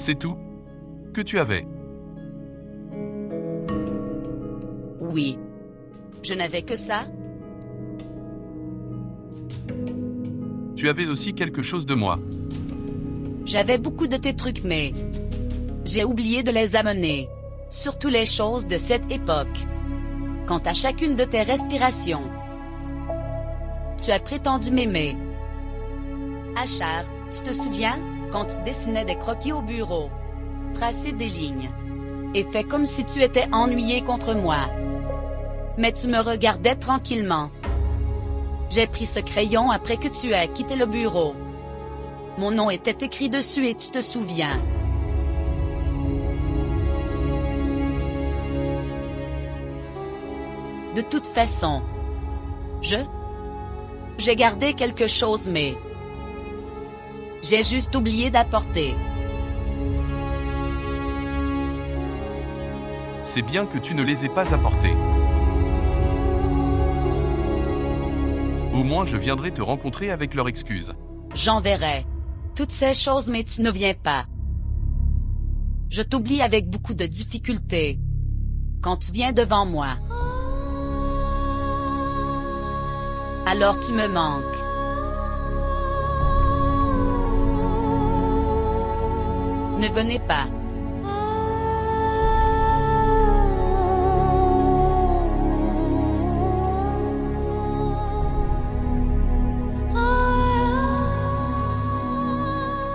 C'est tout que tu avais? Oui. Je n'avais que ça? Tu avais aussi quelque chose de moi. J'avais beaucoup de tes trucs mais... j'ai oublié de les amener. Surtout les choses de cette époque. Quant à chacune de tes respirations. Tu as prétendu m'aimer. Achar, tu te souviens, quand tu dessinais des croquis au bureau? Tracer des lignes. Et fais comme si tu étais ennuyé contre moi. Mais tu me regardais tranquillement. J'ai pris ce crayon après que tu as quitté le bureau. Mon nom était écrit dessus et tu te souviens. De toute façon. J'ai gardé quelque chose mais... j'ai juste oublié d'apporter. C'est bien que tu ne les aies pas apportés. Au moins je viendrai te rencontrer avec leur excuse. J'enverrai toutes ces choses mais tu ne viens pas. Je t'oublie avec beaucoup de difficultés. Quand tu viens devant moi. Alors tu me manques. Ne venez pas.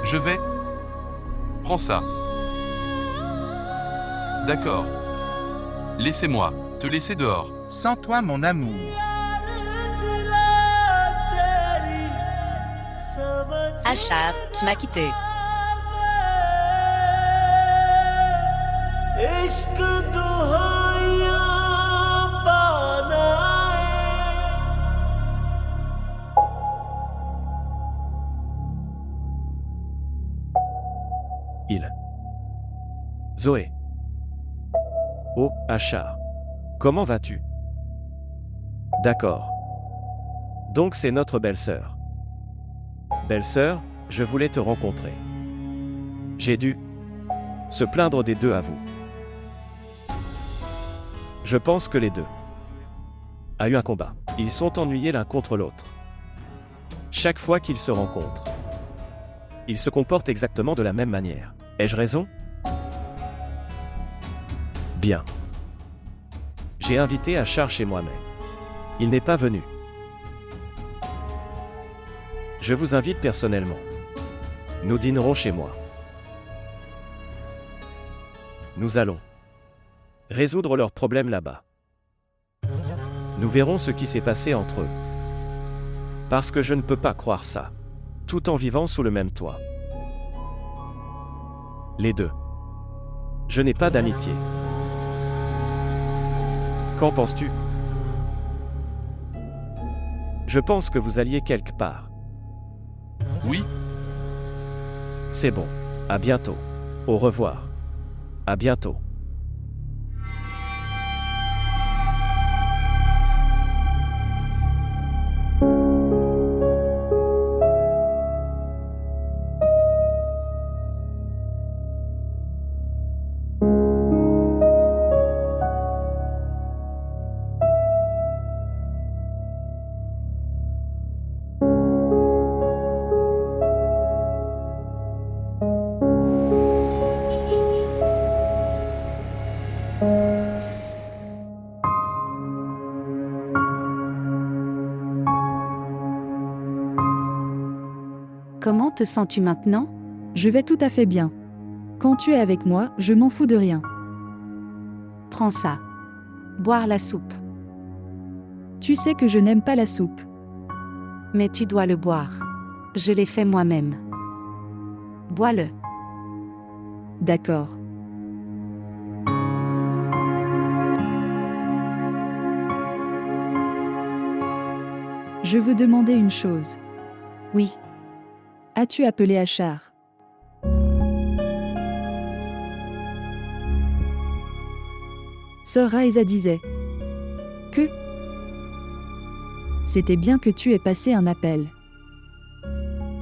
Je vais. Prends ça. D'accord. Laissez-moi te laisser dehors. Sans toi, mon amour. Achar, tu m'as quitté. Zoé. Oh, Achar. Comment vas-tu? D'accord. Donc c'est notre belle-sœur. Belle-sœur, je voulais te rencontrer. J'ai dû se plaindre des deux à vous. Je pense que les deux a eu un combat. Ils sont ennuyés l'un contre l'autre. Chaque fois qu'ils se rencontrent, ils se comportent exactement de la même manière. Ai-je raison? Bien. J'ai invité Achar chez moi mais il n'est pas venu. Je vous invite personnellement. Nous dînerons chez moi. Nous allons résoudre leurs problèmes là-bas. Nous verrons ce qui s'est passé entre eux. Parce que je ne peux pas croire ça. Tout en vivant sous le même toit. Les deux. Je n'ai pas d'amitié. Qu'en penses-tu? Je pense que vous alliez quelque part. Oui. C'est bon. À bientôt. Au revoir. À bientôt. Comment te sens-tu maintenant? Je vais tout à fait bien. Quand tu es avec moi, je m'en fous de rien. Prends ça. Boire la soupe. Tu sais que je n'aime pas la soupe. Mais tu dois le boire. Je l'ai fait moi-même. Bois-le. D'accord. Je veux demander une chose. Oui. As-tu appelé Achar? Sœur Raïsa disait que c'était bien que tu aies passé un appel.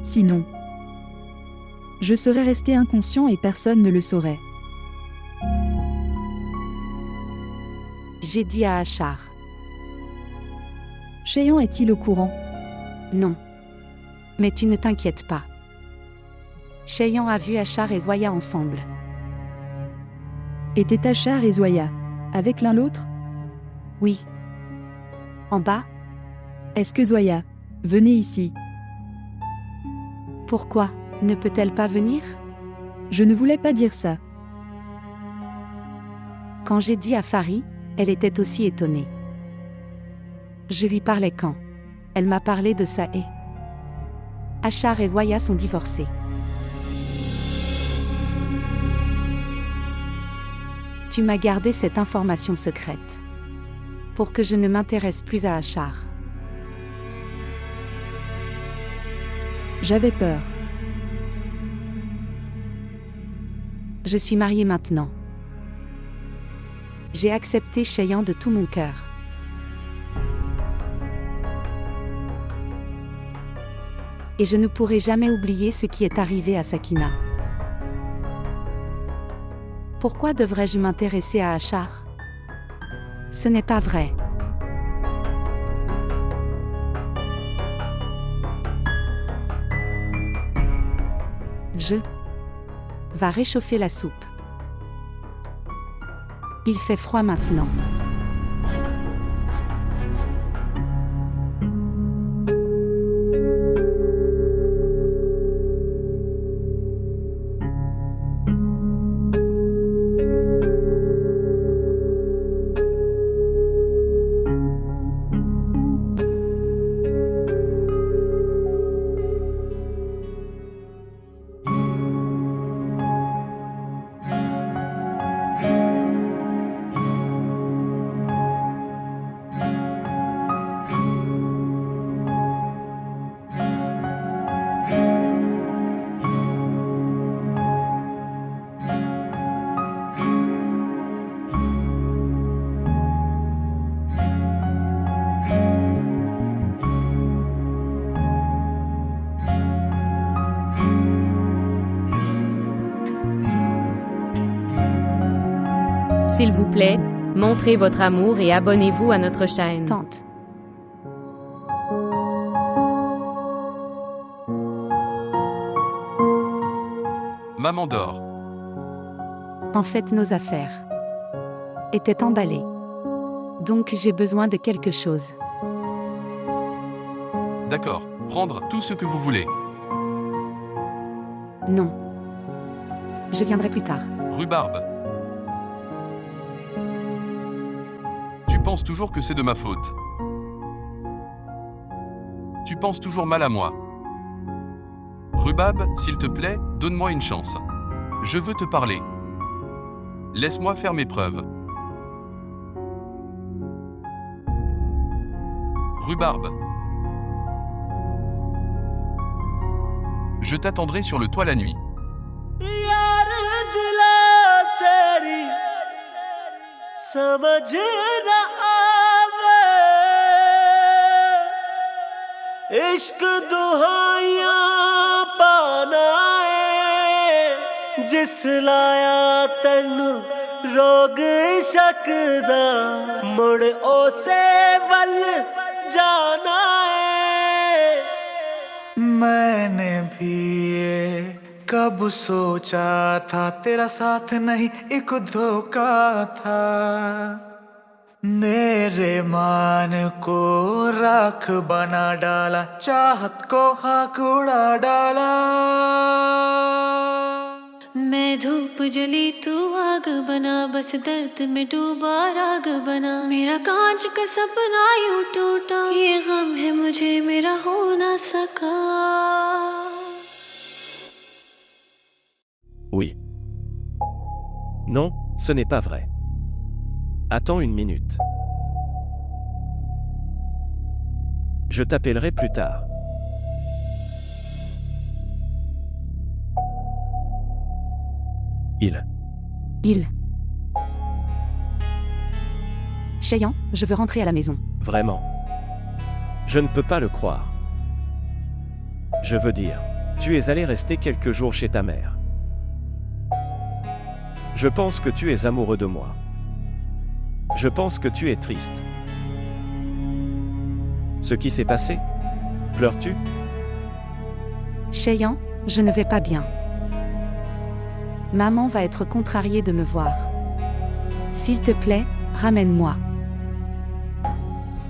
Sinon, Je serais resté inconscient et personne ne le saurait. J'ai dit à Achar. Cheyenne est-il au courant? Non. Mais tu ne t'inquiètes pas. Cheyenne a vu Achar et Zoya ensemble. Étaient Achar et Zoya avec l'un l'autre? Oui. En bas? Est-ce que Zoya, venez ici? Pourquoi? Ne peut-elle pas venir? Je ne voulais pas dire ça. Quand j'ai dit à Farid, elle était aussi étonnée. Je lui parlais quand? Elle m'a parlé de ça et... Achar et Zoya sont divorcés. Tu m'as gardé cette information secrète. Pour que je ne m'intéresse plus à Achar. J'avais peur. Je suis mariée maintenant. J'ai accepté Cheyenne de tout mon cœur. Et je ne pourrai jamais oublier ce qui est arrivé à Sakina. Pourquoi devrais-je m'intéresser à Achar? Ce n'est pas vrai. Je va réchauffer la soupe. Il fait froid maintenant. S'il vous plaît, montrez votre amour et abonnez-vous à notre chaîne. Tante. Maman dort. En fait, nos affaires étaient emballées. Donc j'ai besoin de quelque chose. D'accord, prendre tout ce que vous voulez. Non. Je viendrai plus tard. Rhubarbe. Tu penses toujours que c'est de ma faute. Tu penses toujours mal à moi. Rhubarbe, s'il te plaît, donne-moi une chance. Je veux te parler. Laisse-moi faire mes preuves. Rhubarbe. Je t'attendrai sur le toit la nuit. इश्क दुहाइयां पाना है जिस लाया तैनू रोग शक दा मुड़ ओसे वल जाना है। मैंने भी ये कब सोचा था तेरा साथ नहीं एक धोखा था। मेरे मान को राख बना डाला चाहत को खाक उड़ा डाला। मैं धूप जली तू आग बना बस दर्द में डूबा राग बना। मेरा कांच का सपना यूं टूटा ये गम है मुझे मेरा हो ना सका। Oui. Non, ce n'est pas vrai. Attends une minute. Je t'appellerai plus tard. Il. Cheyenne, je veux rentrer à la maison. Vraiment. Je ne peux pas le croire. Je veux dire, Tu es allé rester quelques jours chez ta mère. Je pense que tu es amoureux de moi. Je pense que tu es triste. Ce qui s'est passé? Pleures-tu? Cheyenne, je ne vais pas bien. Maman va être contrariée de me voir. S'il te plaît, ramène-moi.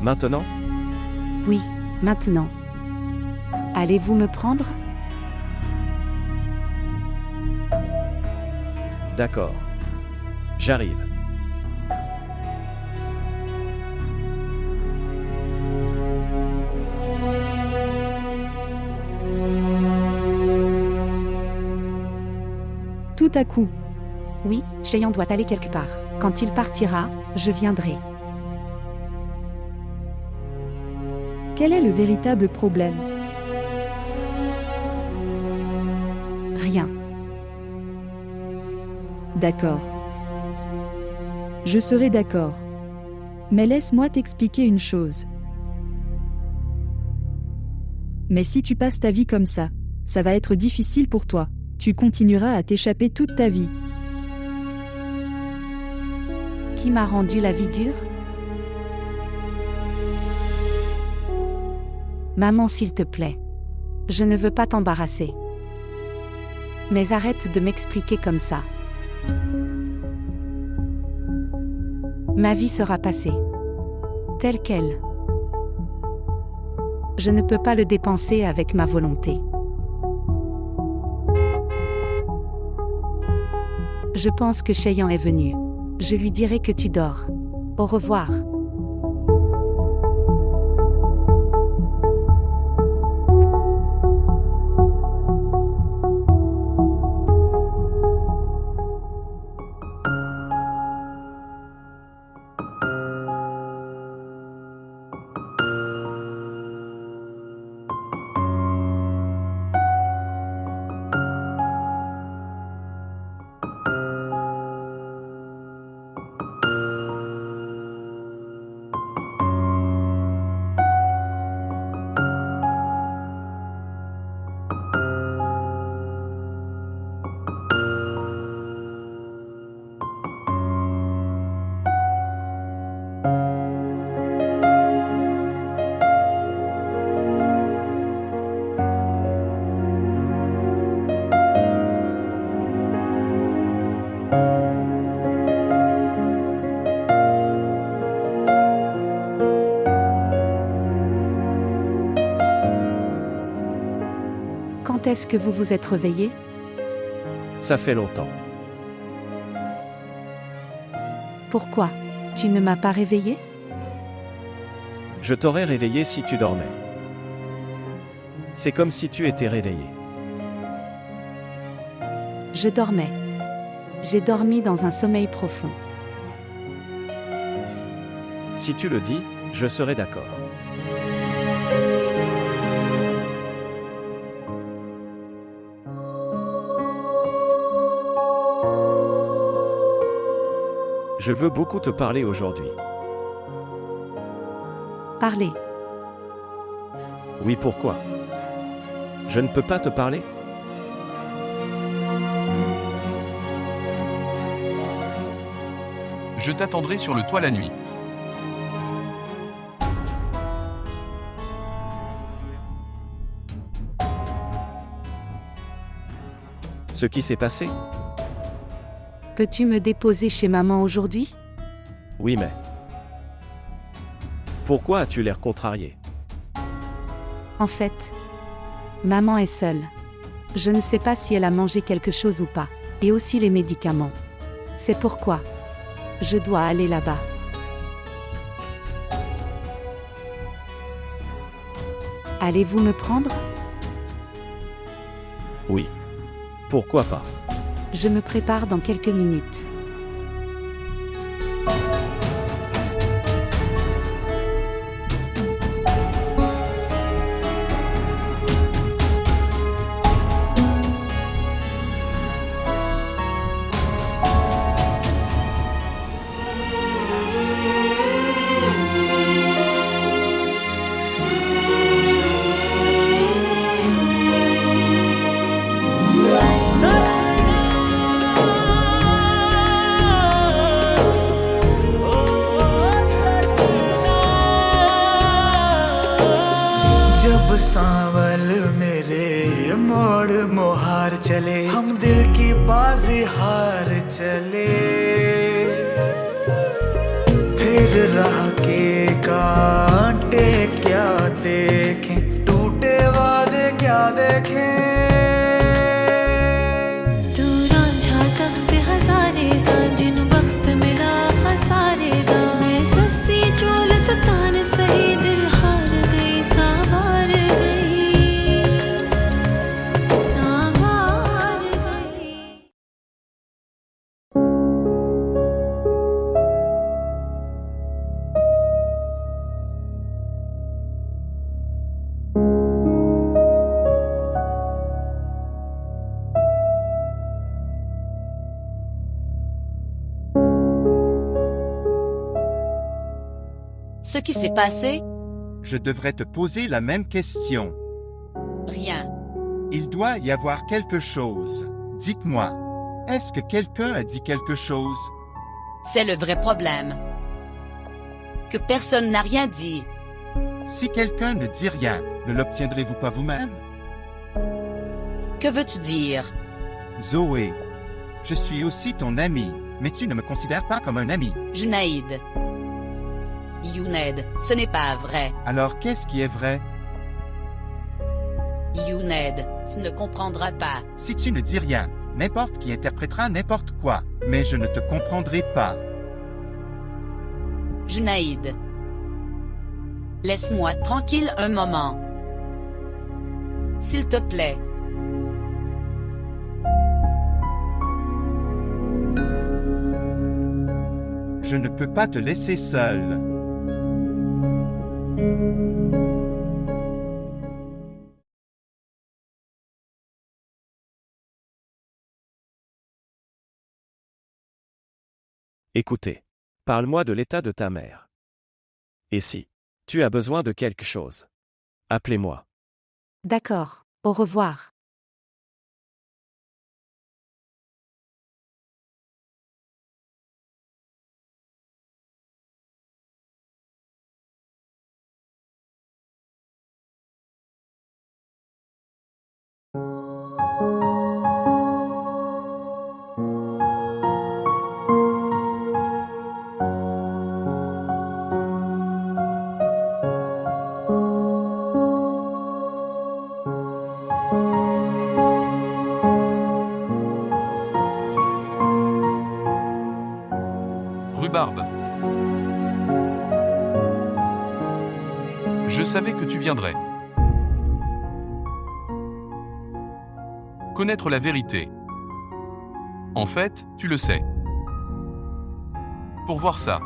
Maintenant? Oui, maintenant. Allez-vous me prendre? D'accord. J'arrive. Tout à coup. Oui, Cheyenne doit aller quelque part. Quand il partira, je viendrai. Quel est le véritable problème? Rien. D'accord. Je serai d'accord. Mais laisse-moi t'expliquer une chose. Mais si tu passes ta vie comme ça va être difficile pour toi. Tu continueras à t'échapper toute ta vie. Qui m'a rendu la vie dure? Maman, s'il te plaît. Je ne veux pas t'embarrasser. Mais arrête de m'expliquer comme ça. Ma vie sera passée. Telle qu'elle. Je ne peux pas le dépenser avec ma volonté. Je pense que Cheyenne est venu. Je lui dirai que tu dors. Au revoir. Quand est-ce que vous vous êtes réveillé? Ça fait longtemps. Pourquoi? Tu ne m'as pas réveillé? Je t'aurais réveillé si tu dormais. C'est comme si tu étais réveillé. Je dormais. J'ai dormi dans un sommeil profond. Si tu le dis, je serai d'accord. Je veux beaucoup te parler aujourd'hui. Parlez. Oui, pourquoi? Je ne peux pas te parler? Je t'attendrai sur le toit la nuit. Ce qui s'est passé? Peux-tu me déposer chez maman aujourd'hui? Oui, mais... Pourquoi as-tu l'air contrarié? En fait, maman est seule. Je ne sais pas si elle a mangé quelque chose ou pas. Et aussi les médicaments. C'est pourquoi je dois aller là-bas. Allez-vous me prendre? Oui. Pourquoi pas? Je me prépare dans quelques minutes. सांवल मेरे मोड़ मोहार चले, हम दिल की बाजी हार चले। फिर राह के कांटे क्या देखें, टूटे वादे क्या देखें। तू रांझा तख्त हजारे दा, जिन वक्त मिला खसारे दा। मैं सस्सी चोल सतान सही, दिल हार गई संवार गई, संवार गई। Ce qui s'est passé? Je devrais te poser la même question. Rien. Il doit y avoir quelque chose. Dites-moi, est-ce que quelqu'un a dit quelque chose? C'est le vrai problème. Que personne n'a rien dit. Si quelqu'un ne dit rien, ne l'obtiendrez-vous pas vous-même? Que veux-tu dire? Zoé, je suis aussi ton ami, mais tu ne me considères pas comme un ami. Junaïd. Younaid, ce n'est pas vrai. Alors qu'est-ce qui est vrai? Younaid, tu ne comprendras pas. Si tu ne dis rien, n'importe qui interprétera n'importe quoi, mais je ne te comprendrai pas. Junaïd. Laisse-moi tranquille un moment. S'il te plaît. Je ne peux pas te laisser seul. Écoutez. Parle-moi de l'état de ta mère. Et si tu as besoin de quelque chose, appelez-moi. D'accord, au revoir. Rhubarbe. Je savais que tu viendrais. Connaître la vérité. En fait, tu le sais. Pour voir ça.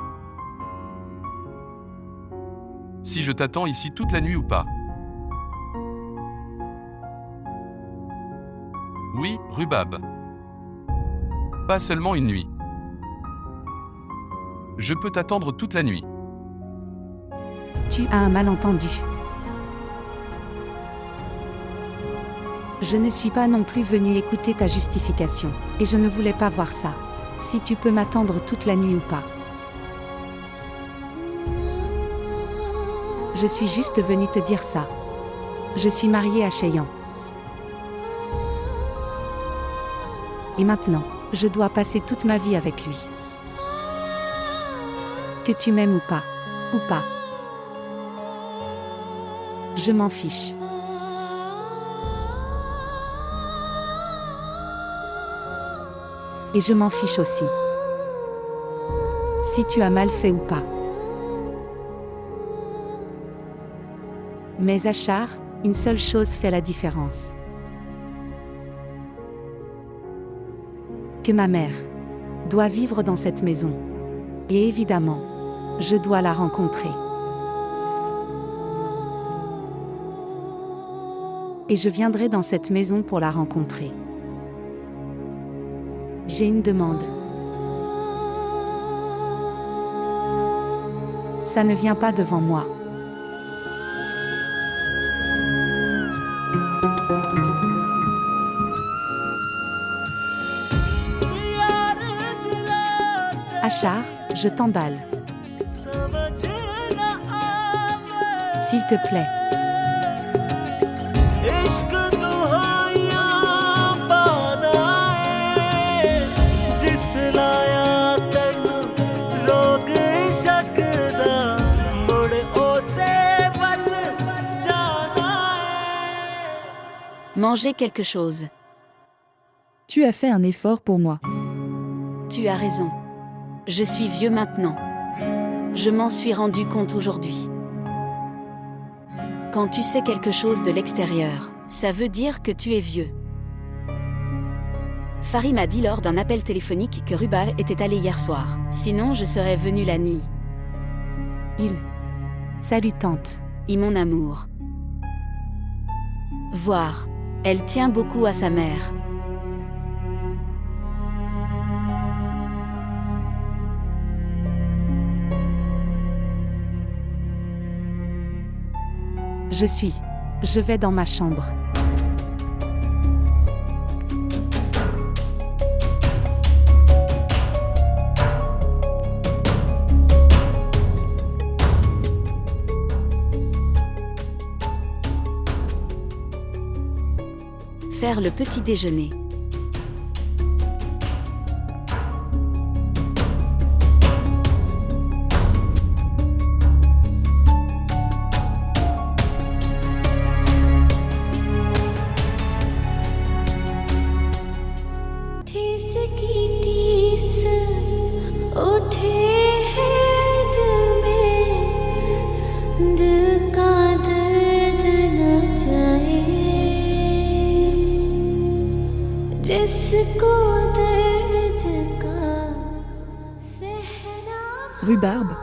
Si je t'attends ici toute la nuit ou pas. Oui, Rhubarbe. Pas seulement une nuit. Je peux t'attendre toute la nuit. Tu as un malentendu. Je ne suis pas non plus venu écouter ta justification, et je ne voulais pas voir ça. Si tu peux m'attendre toute la nuit ou pas. Je suis juste venu te dire ça. Je suis mariée à Cheyan. Et maintenant, je dois passer toute ma vie avec lui. Que tu m'aimes ou pas. Je m'en fiche. Et je m'en fiche aussi. Si tu as mal fait ou pas. Mais Achar, une seule chose fait la différence. Que ma mère doit vivre dans cette maison. Et évidemment, je dois la rencontrer. Et je viendrai dans cette maison pour la rencontrer. J'ai une demande. Ça ne vient pas devant moi. Achar, je t'emballe. S'il te plaît. इश्क दुहाइयां पाना है जिस लाया तैनू रोग इश्क दा मुड़ ओसे वल जाना है। Mangez quelque chose. Tu as fait un effort pour moi. Tu as raison. Je suis vieux maintenant. Je m'en suis rendu compte aujourd'hui. Quand tu sais quelque chose de l'extérieur, ça veut dire que tu es vieux. Farid m'a dit lors d'un appel téléphonique que Rubal était allé hier soir. Sinon, je serais venu la nuit. Salut tante. Et mon amour. Voir. Elle tient beaucoup à sa mère. Je vais dans ma chambre. Faire le petit déjeuner. ठिस की टीस उठे हैं दिल में, दिल का दर्द न जाए, जिसको दर्द का सहरा Rhubarbe,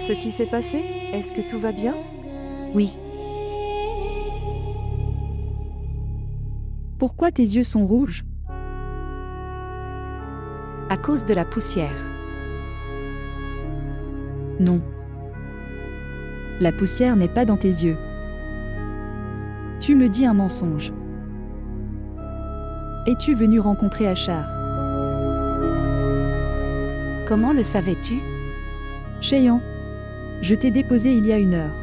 Ce qui s'est passé? Est-ce que tout va bien? Oui. pourquoi tes yeux sont rouges? À cause de la poussière. Non. La poussière n'est pas dans tes yeux. Tu me dis un mensonge. Es-tu venu rencontrer Achar? Comment le savais-tu? Cheyan, je t'ai déposé il y a 1 heure.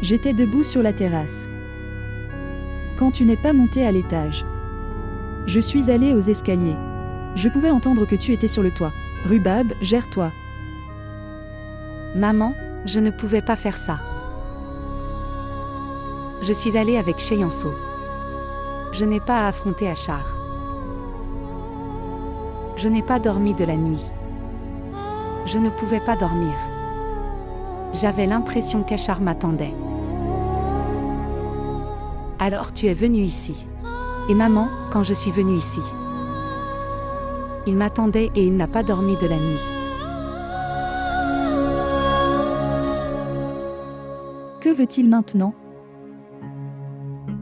J'étais debout sur la terrasse. Quand tu n'es pas monté à l'étage. Je suis allé aux escaliers. Je pouvais entendre que tu étais sur le toit. Rhubarbe, gère-toi. Maman, je ne pouvais pas faire ça. Je suis allée avec Cheyanso. Je n'ai pas à affronter Achar. Je n'ai pas dormi de la nuit. Je ne pouvais pas dormir. J'avais l'impression qu'Achar m'attendait. Alors tu es venu ici. Et maman, quand je suis venue ici. Il m'attendait et il n'a pas dormi de la nuit. Que veut-il maintenant?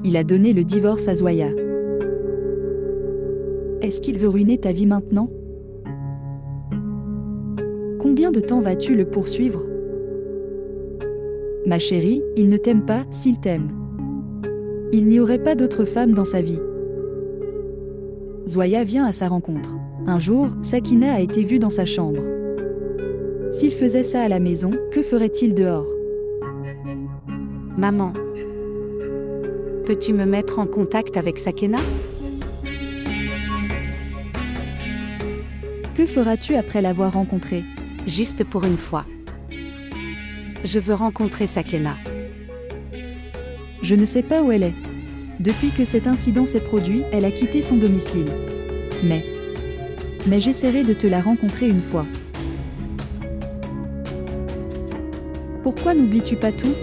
Il a donné le divorce à Zoya. Est-ce qu'il veut ruiner ta vie maintenant? Combien de temps vas-tu le poursuivre? Ma chérie, il ne t'aime pas s'il t'aime. Il n'y aurait pas d'autre femme dans sa vie. Zoya vient à sa rencontre. Un jour, Sakina a été vue dans sa chambre. S'il faisait ça à la maison, que ferait-il dehors? Maman, peux-tu me mettre en contact avec Sakina? Que feras-tu après l'avoir rencontrée? Juste pour une fois. Je veux rencontrer Sakina. Je ne sais pas où elle est. Depuis que cet incident s'est produit, elle a quitté son domicile. Mais j'essaierai de te la rencontrer une fois. Pourquoi n'oublies-tu pas tout?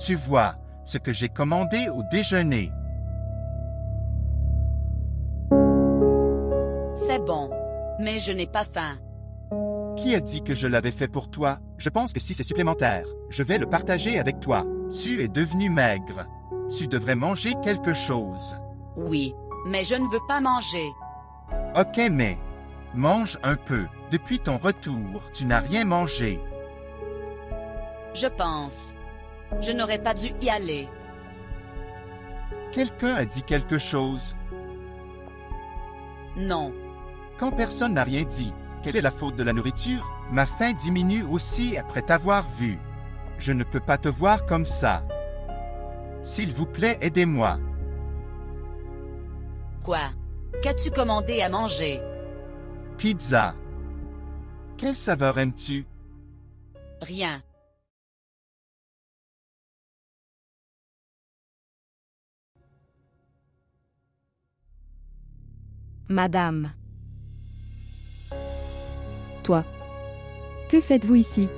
Tu vois ce que j'ai commandé au déjeuner. C'est bon. Mais je n'ai pas faim. Qui a dit que je l'avais fait pour toi? Je pense que si c'est supplémentaire, je vais le partager avec toi. Tu es devenu maigre. Tu devrais manger quelque chose. Oui, mais je ne veux pas manger. Ok, mais mange un peu. Depuis ton retour, tu n'as rien mangé. Je pense. Je n'aurais pas dû y aller. Quelqu'un a dit quelque chose. Non. Quand personne n'a rien dit, quelle est la faute de la nourriture? Ma faim diminue aussi après t'avoir vu. Je ne peux pas te voir comme ça. S'il vous plaît, aidez-moi. Quoi? Qu'as-tu commandé à manger? Pizza. Quelle saveur aimes-tu? Rien. Madame. Toi. Que faites-vous ici?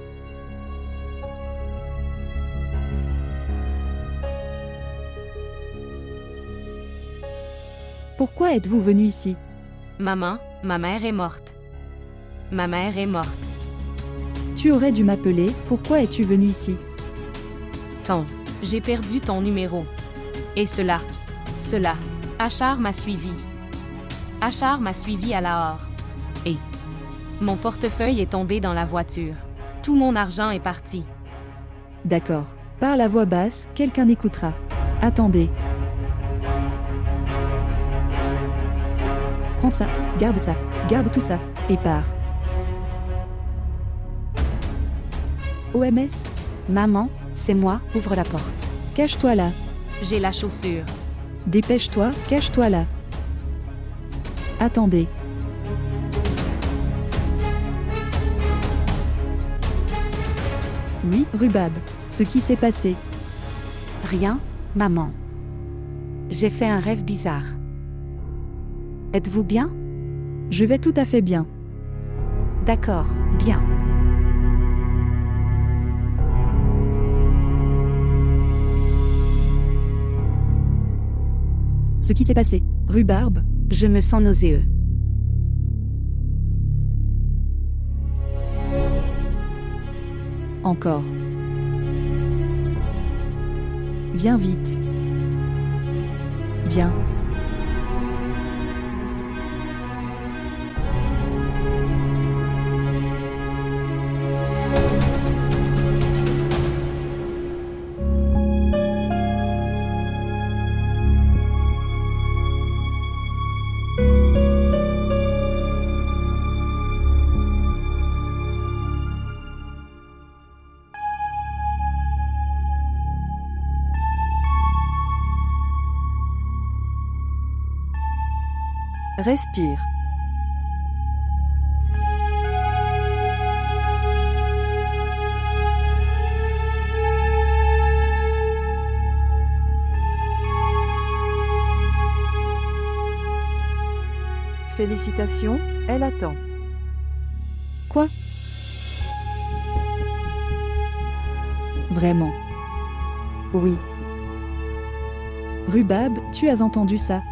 Pourquoi êtes-vous venu ici? Maman, ma mère est morte. Ma mère est morte. Tu aurais dû m'appeler, pourquoi es-tu venu ici? J'ai perdu ton numéro. Et cela. Achar m'a suivi. Achar m'a suivi à Lahore. Et mon portefeuille est tombé dans la voiture. Tout mon argent est parti. D'accord. Parle à voix basse, quelqu'un écoutera. Attendez. Prends ça, garde tout ça, et pars. OMS? Maman, c'est moi, ouvre la porte. Cache-toi là. J'ai la chaussure. Dépêche-toi, cache-toi là. Attendez. Oui, Rubab. Ce qui s'est passé? Rien, maman. J'ai fait un rêve bizarre. Êtes-vous bien? Je vais tout à fait bien. D'accord, bien. Ce qui s'est passé, Rhubarbe? Je me sens nauséeux. Encore. Viens vite. Viens. Respire. Félicitations, elle attend. Quoi? Vraiment? Oui. Rubab, tu as entendu ça?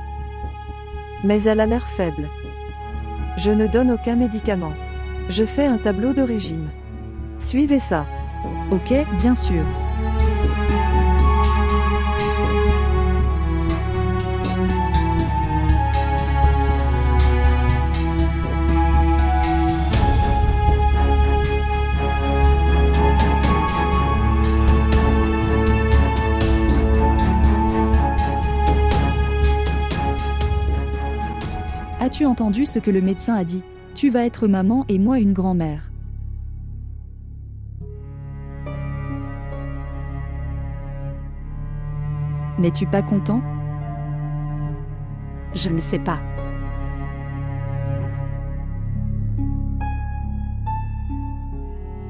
Mais elle a l'air faible. Je ne donne aucun médicament. Je fais un tableau de régime. Suivez ça. Ok, bien sûr. As-tu entendu ce que le médecin a dit? Tu vas être maman et moi une grand-mère. N'es-tu pas content? Je ne sais pas.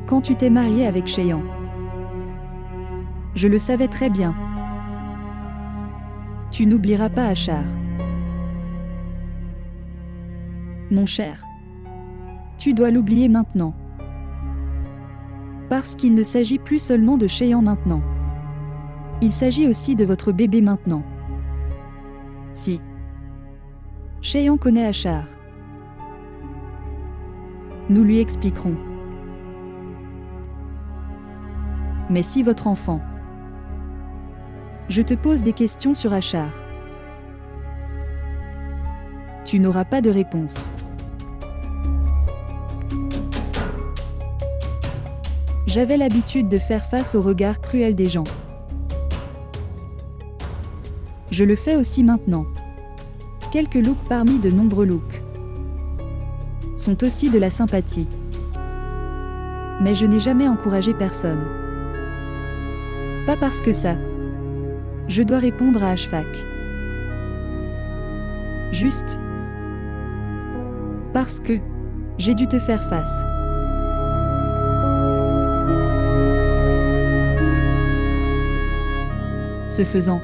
Quand tu t'es mariée avec Cheyenne. Je le savais très bien. Tu n'oublieras pas Achar. Mon cher. Tu dois l'oublier maintenant. Parce qu'il ne s'agit plus seulement de Cheyenne maintenant. Il s'agit aussi de votre bébé maintenant. Si Cheyenne connaît Achar, Nous lui expliquerons. Mais si votre enfant... Je te pose des questions sur Achar. Tu n'auras pas de réponse. J'avais l'habitude de faire face au regard cruel des gens. Je le fais aussi maintenant. Quelques looks parmi de nombreux looks sont aussi de la sympathie. Mais je n'ai jamais encouragé personne. Pas parce que ça. Je dois répondre à Ashfaq. Juste parce que j'ai dû te faire face. Ce faisant,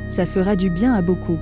ça fera du bien à beaucoup.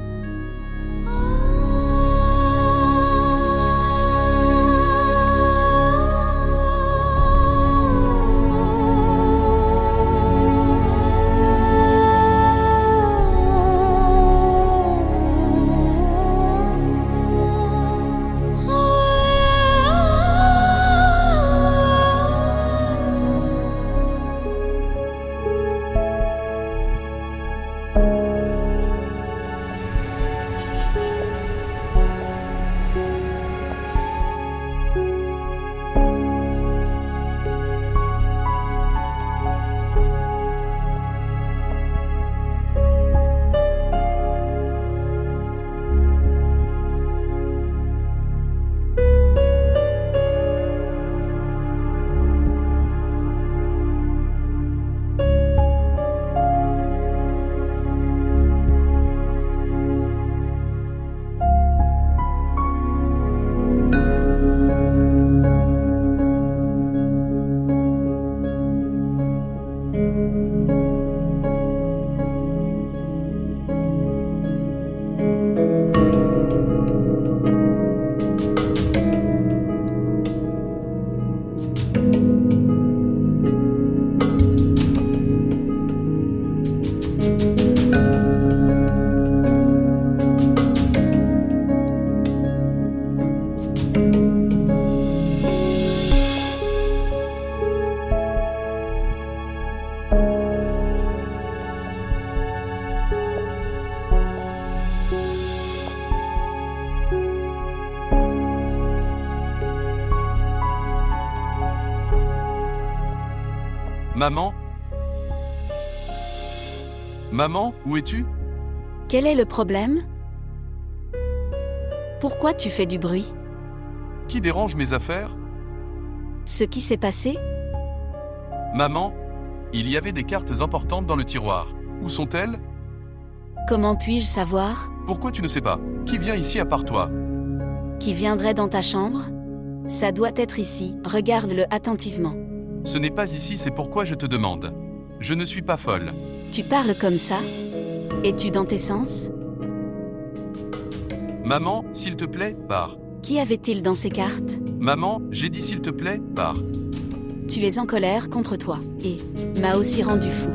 Maman? Maman, où es-tu? Quel est le problème? Pourquoi tu fais du bruit? Qui dérange mes affaires? Ce qui s'est passé? Maman, il y avait des cartes importantes dans le tiroir. Où sont-elles? Comment puis-je savoir? Pourquoi tu ne sais pas? Qui vient ici à part toi? Qui viendrait dans ta chambre? Ça doit être ici, regarde-le attentivement. Ce n'est pas ici, c'est pourquoi je te demande. Je ne suis pas folle. Tu parles comme ça? Es-tu dans tes sens? Maman, s'il te plaît, pars. Qui avait-il dans ces cartes? Maman, j'ai dit s'il te plaît, pars. Tu es en colère contre toi, et m'a aussi rendu fou.